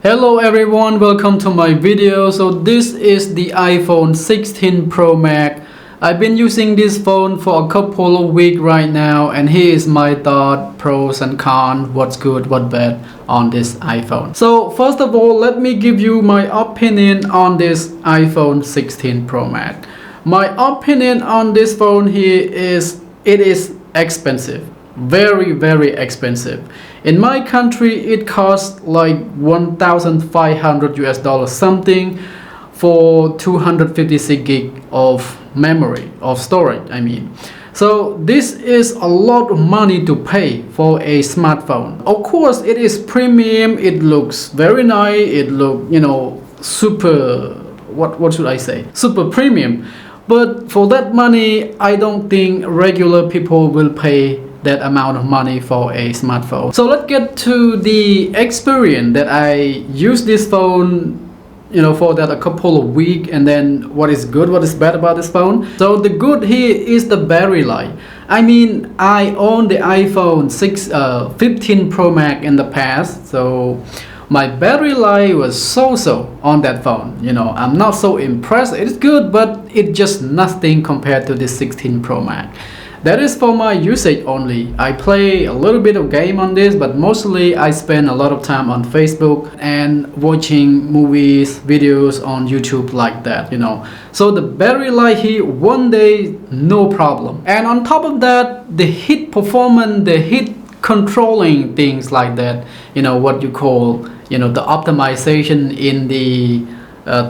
Hello everyone, welcome to my video. So this is the iPhone 16 Pro Max. I've been using this phone for a couple of weeks right now, and here is my thought, pros and cons, what's good, what's bad on this iPhone. So first of all, let me give you my opinion on this iPhone 16 Pro Max. My opinion on this phone here is it is expensive, very expensive. In my country it costs like 1,500 US dollars something for 256 gig of memory of storage, I mean. So this is a lot of money to pay for a smartphone. Of course it is premium, it looks very nice, it look, super, what should I say, super premium. But for that money, I don't think regular people will pay that amount of money for a smartphone. So let's get to the experience that I use this phone, for that a couple of weeks, and then what is good, what is bad about this phone. So the good here is the battery life. I mean, I own the iPhone 15 Pro Max in the past, so my battery life was so-so on that phone. I'm not so impressed. It's good, but it's just nothing compared to the 16 Pro Max. That is for my usage only. I play a little bit of game on this, but mostly I spend a lot of time on Facebook and watching movies, videos on YouTube like that, So the battery life here, one day, no problem. And on top of that, the heat performance, the heat controlling things like that, what you call, the optimization in the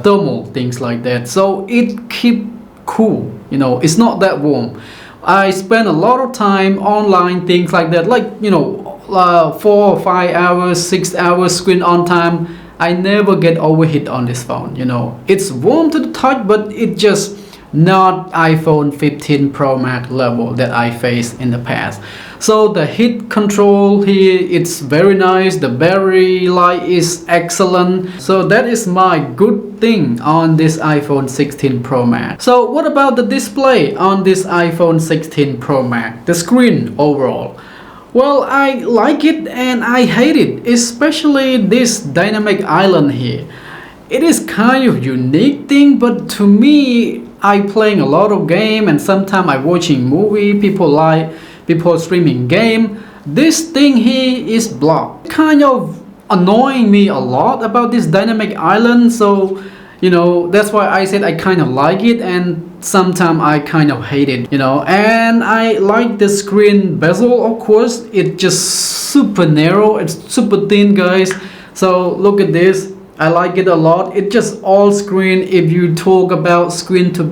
thermal things like that. So it keep cool, it's not that warm. I spend a lot of time online, things like that, like 4 or 5 hours, 6 hours screen on time. I never get overheat on this phone. It's warm to the touch, but it just not iPhone 15 Pro Max level that I faced in the past. So the heat control here, it's very nice. The battery life is excellent. So that is my good thing on this iPhone 16 Pro Max. So what about the display on this iPhone 16 Pro Max? The screen overall. Well, I like it and I hate it, especially this dynamic island here. It is kind of unique thing, but to me, I playing a lot of game and sometimes I watching movie, people streaming game. This thing here is blocked. Kind of annoying me a lot about this dynamic island. So that's why I said I kind of like it, and sometimes I kind of hate it. And I like the screen bezel. Of course, it's just super narrow, it's super thin, guys. So look at this, I like it a lot. It's just all screen. If you talk about screen to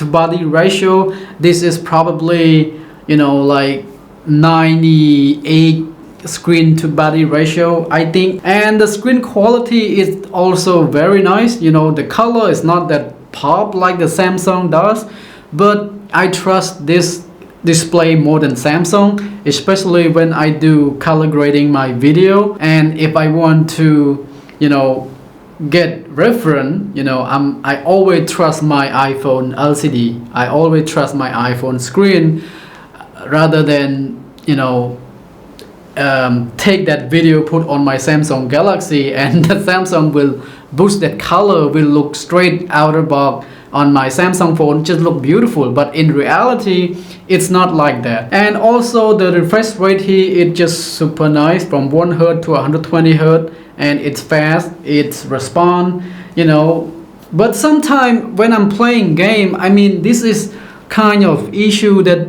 body ratio, this is probably like 98 screen to body ratio, I think. And the screen quality is also very nice. The color is not that pop like the Samsung does, but I trust this display more than Samsung, especially when I do color grading my video. And if I want to get reference, I always trust my iPhone LCD. I always trust my iPhone screen rather than take that video, put on my Samsung Galaxy, and the Samsung will boost that color, will look straight out of box on my Samsung phone, just look beautiful, but in reality it's not like that. And also the refresh rate here, it's just super nice, from 1 Hz to 120 Hz, and it's fast, it's respond, but sometimes when I'm playing game, I mean, this is kind of issue that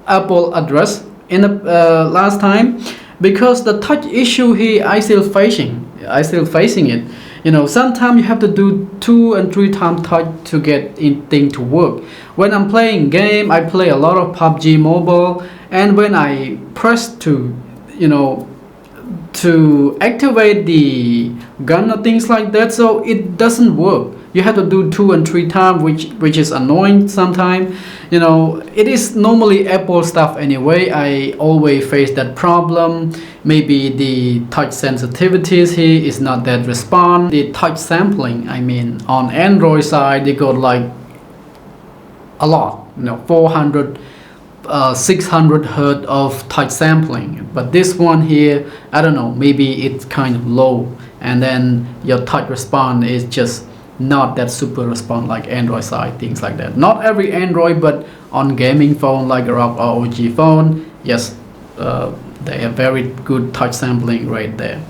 Apple addressed in the last time, because the touch issue here I still facing it. Sometimes you have to do 2 and 3 times touch to get thing to work. When I'm playing game, I play a lot of PUBG Mobile, and when I press to activate the gun or things like that, so it doesn't work. You have to do 2 and 3 times, which is annoying sometimes. It is normally Apple stuff anyway. I always face that problem. Maybe the touch sensitivities here is not that respond. The touch sampling, I mean, on Android side, they got like a lot, 400 600 Hz of touch sampling, but this one here, I don't know, maybe it's kind of low and then your touch response is just not that super response like Android side, things like that. Not every Android, but on gaming phone like ROG or OG phone, yes, they have very good touch sampling right there.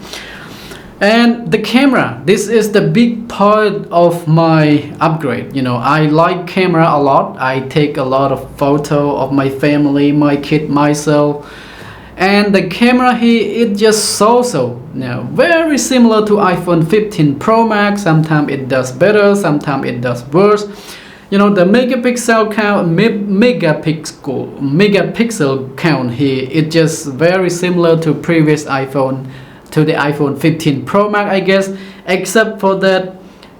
And the camera, this is the big part of my upgrade. I like camera a lot. I take a lot of photo of my family, my kid, myself, and the camera here, it just so very similar to iPhone 15 Pro Max. Sometimes it does better, sometimes it does worse. The megapixel count, megapixel count here, it just very similar to previous iPhone, to the iPhone 15 Pro Max, I guess, except for that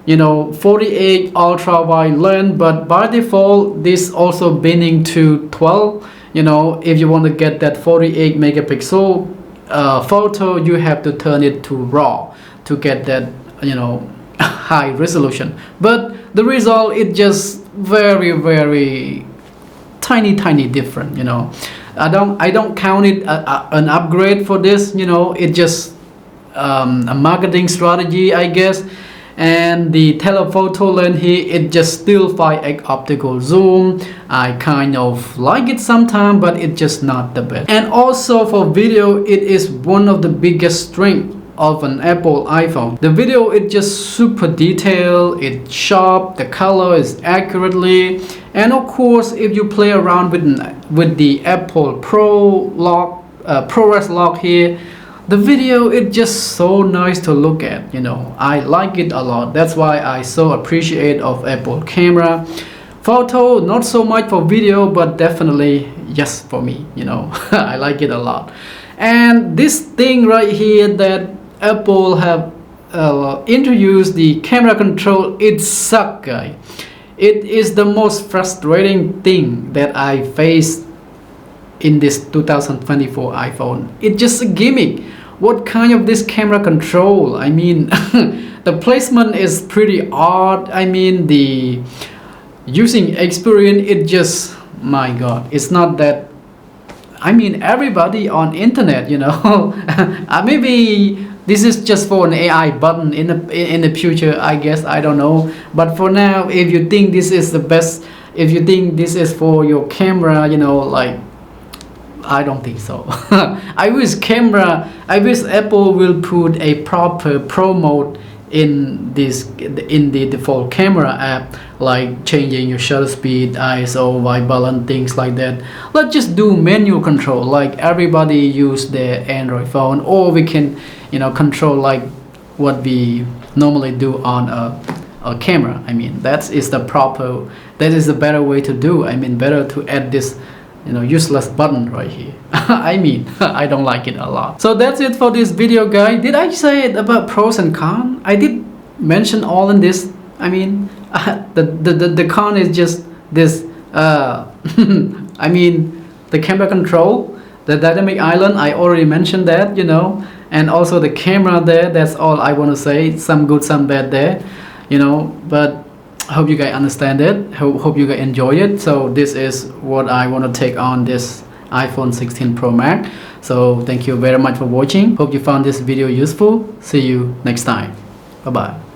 48 ultra wide lens, but by default this also bending to 12. If you want to get that 48 megapixel photo, you have to turn it to RAW to get that high resolution. But the result is just very tiny different. I don't count it an upgrade for this. It just a marketing strategy, I guess. And the telephoto lens here, it just still 5x optical zoom. I kind of like it sometimes, but it's just not the best. And also for video, it is one of the biggest strengths of an Apple iPhone. The video is just super detailed, it's sharp, the color is accurately, and of course if you play around with the Apple ProRes lock here, the video is just so nice to look at. I like it a lot. That's why I so appreciate of Apple camera. Photo, not so much for video, but definitely yes for me. I like it a lot. And this thing right here that Apple have introduced, the camera control, it sucks, guys. It is the most frustrating thing that I faced in this 2024 iPhone. It's just a gimmick. What kind of this camera control? I mean, the placement is pretty odd. I mean, the using experience, it just, my god, it's not that. I mean, everybody on internet, maybe this is just for an AI button in the future, I guess, I don't know. But for now, if you think this is the best, if you think this is for your camera, like, I don't think so. I wish Apple will put a proper pro mode in the default camera app, like changing your shutter speed, ISO, white balance, things like that. Let's just do manual control like everybody use their Android phone, or we can control like what we normally do on a camera. I mean, that is the better way to do. I mean, better to add this useless button right here. I mean, I don't like it a lot. So that's it for this video, guys. Did I say it about pros and cons? I did mention all in this. I mean, the con is just this. I mean, the camera control, the dynamic island, I already mentioned that, and also the camera there. That's all I want to say. Some good, some bad there, but I hope you guys understand it. Hope you guys enjoy it. So this is what I want to take on this iPhone 16 Pro Max. So thank you very much for watching. Hope you found this video useful. See you next time. Bye bye.